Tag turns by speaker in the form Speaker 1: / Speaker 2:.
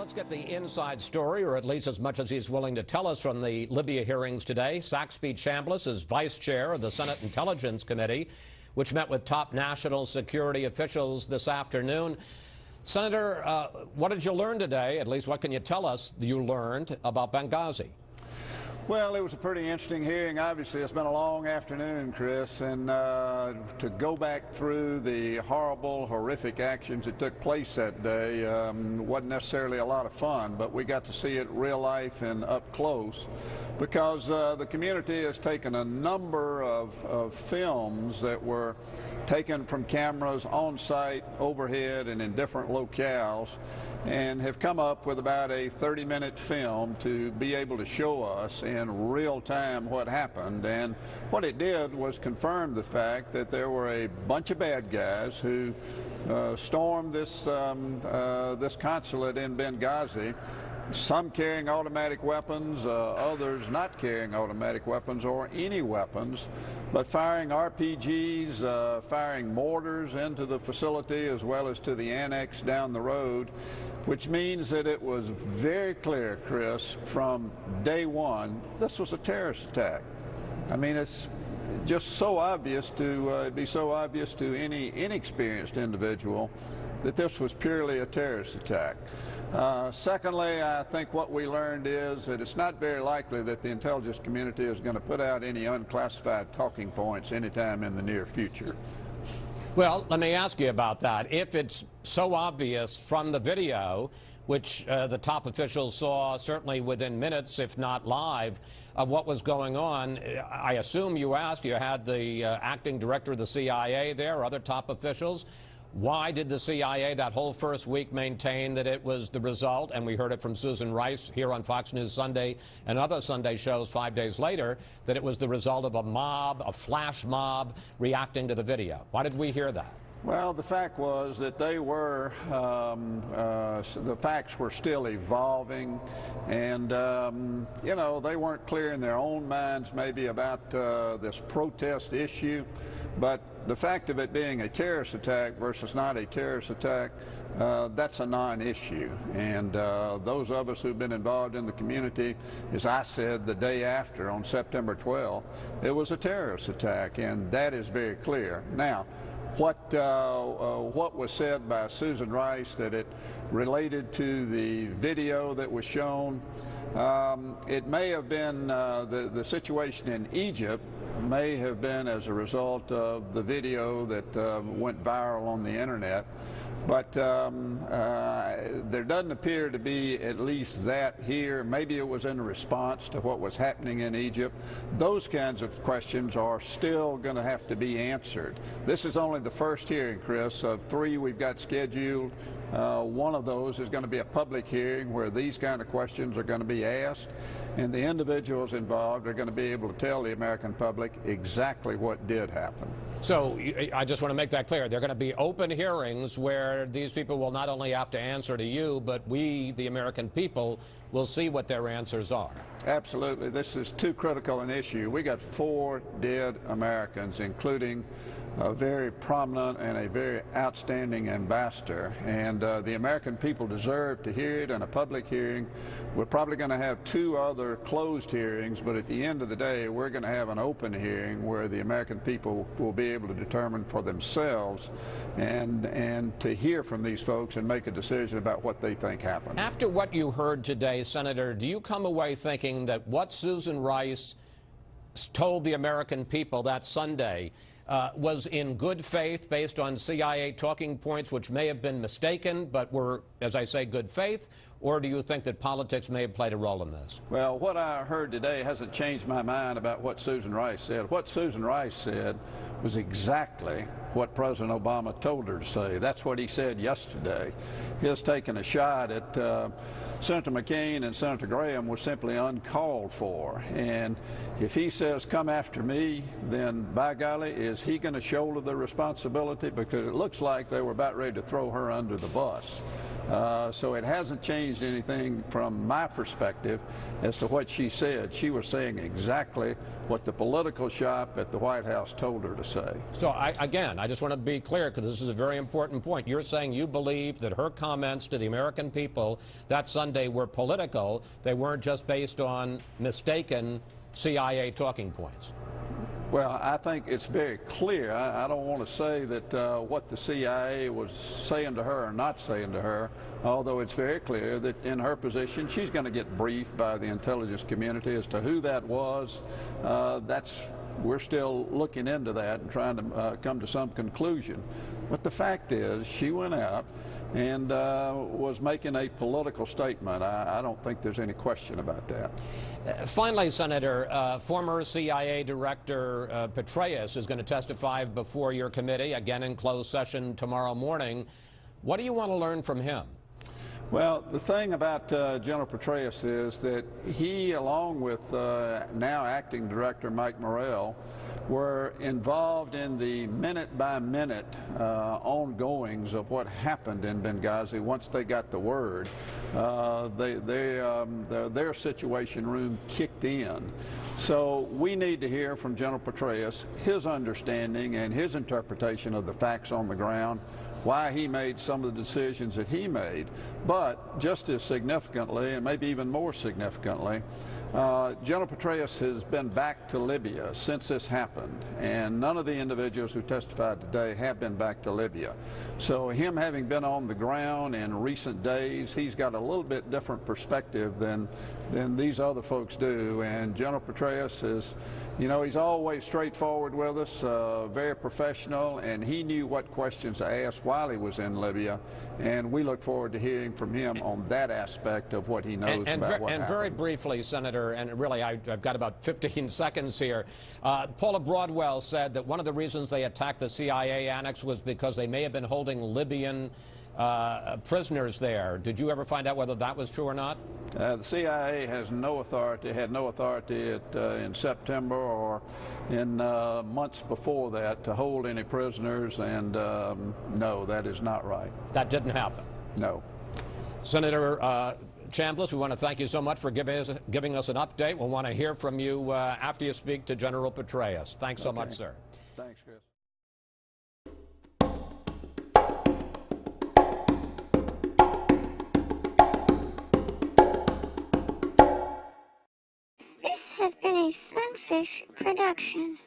Speaker 1: Let's get the inside story, or at least as much as he's willing to tell us, from the Libya hearings today. Saxby Chambliss is vice chair of the Senate Intelligence Committee, which met with top national security officials this afternoon. Senator, what did you learn today? At least what can you tell us you learned about Benghazi?
Speaker 2: Well, it was a pretty interesting hearing. Obviously, it's been a long afternoon, Chris, and to go back through the horrible, horrific actions that took place that day wasn't necessarily a lot of fun, but we got to see it real life and up close because the community has taken a number of films that were taken from cameras on site, overhead, and in different locales, and have come up with about a 30-minute film to be able to show us in real time what happened. And what it did was confirm the fact that there were a bunch of bad guys who stormed this this consulate in Benghazi, some carrying automatic weapons, others not carrying automatic weapons or any weapons, but firing RPGs, firing mortars into the facility as well as to the annex down the road, which means that it was very clear, Chris, from day one, this was a terrorist attack. I mean, it's just so obvious to, it'd be so obvious to any inexperienced individual that this was purely a terrorist attack. Secondly, I think what we learned is that it's not very likely that the intelligence community is going to put out any unclassified talking points anytime in the near future.
Speaker 1: Well, let me ask you about that. If it's so obvious from the video, which the top officials saw certainly within minutes, if not live, of what was going on, I assume you had the acting director of the CIA there, other top officials. Why did the CIA that whole first week maintain that it was the result, and we heard it from Susan Rice here on Fox News Sunday and other Sunday shows 5 days later, that it was the result of a mob, a flash mob, reacting to the video? Why did we hear that?
Speaker 2: Well, the fact was that they were, the facts were still evolving, and, you know, they weren't clear in their own minds maybe about this protest issue, but the fact of it being a terrorist attack versus not a terrorist attack, that's a non-issue. And those of us who've been involved in the community, as I said the day after on September 12th, it was a terrorist attack, and that is very clear. Now, what was said by Susan Rice, that it related to the video that was shown, it may have been the situation in Egypt may have been as a result of the video that went viral on the internet. But there doesn't appear to be at least that here. Maybe it was in response to what was happening in Egypt. Those kinds of questions are still going to have to be answered. This is only the first hearing, Chris, of 3 we've got scheduled. One of those is going to be a public hearing where these kind of questions are going to be asked, and the individuals involved are going to be able to tell the American public exactly what did happen.
Speaker 1: So I just want to make that clear. They're going to be open hearings where these people will not only have to answer to you, but we, the American people, will see what their answers are.
Speaker 2: Absolutely. This is too critical an issue. We got 4 dead Americans, including a very prominent and a very outstanding ambassador, and the American people deserve to hear it in a public hearing. We're probably going to have 2 other closed hearings, but at the end of the day, we're going to have an open hearing where the American people will be able to determine for themselves and to hear from these folks and make a decision about what they think happened.
Speaker 1: After what you heard today, Senator, do you come away thinking that what Susan Rice told the American people that Sunday was in good faith based on CIA talking points which may have been mistaken but were, as I say, good faith? Or do you think that politics may have played a role in this?
Speaker 2: Well, what I heard today hasn't changed my mind about what Susan Rice said. What Susan Rice said was exactly what President Obama told her to say. That's what he said yesterday. His taking a shot at Senator McCain and Senator Graham was simply uncalled for. And if he says, come after me, then by golly, is he going to shoulder the responsibility? Because it looks like they were about ready to throw her under the bus. So it hasn't changed changed anything from my perspective as to what she said. She was saying exactly what the political shop at the White House told her to say.
Speaker 1: So again, I just want to be clear, because this is a very important point. You're saying you believe that her comments to the American people that Sunday were political. They weren't just based on mistaken CIA talking points.
Speaker 2: Well, I think it's very clear. I don't want to say that what the CIA was saying to her or not saying to her, although it's very clear that in her position she's going to get briefed by the intelligence community as to who that was. We're still looking into that and trying to come to some conclusion. But the fact is, she went out and was making a political statement. I don't think there's any question about that.
Speaker 1: Finally, Senator, former CIA Director Petraeus is going to testify before your committee, again in closed session tomorrow morning. What do you want to learn from him?
Speaker 2: Well, the thing about General Petraeus is that he, along with now acting Director Mike Morrell, were involved in the minute-by-minute ongoings of what happened in Benghazi once they got the word. Their situation room kicked in. So we need to hear from General Petraeus his understanding and his interpretation of the facts on the ground, why he made some of the decisions that he made. But just as significantly, and maybe even more significantly, General Petraeus has been back to Libya since this happened, and none of the individuals who testified today have been back to Libya. So him having been on the ground in recent days, he's got a little bit different perspective than these other folks do. And General Petraeus is, you know, he's always straightforward with us, very professional, and he knew what questions to ask while he was in Libya, and we look forward to hearing from him on that aspect of what he knows about what happened.
Speaker 1: And very briefly, Senator, and really I've got about 15 seconds here, Paula Broadwell said that one of the reasons they attacked the CIA annex was because they may have been holding Libyan prisoners there. Did you ever find out whether that was true or not?
Speaker 2: The CIA has no authority, had no authority in September or in months before that to hold any prisoners, and no, that is not right.
Speaker 1: That didn't happen?
Speaker 2: No.
Speaker 1: Senator Chambliss, we want to thank you so much for giving us an update. We'll want to hear from you after you speak to General Petraeus. Thanks so much, sir.
Speaker 2: Thanks, Chris.
Speaker 3: This has been a Sunfish production.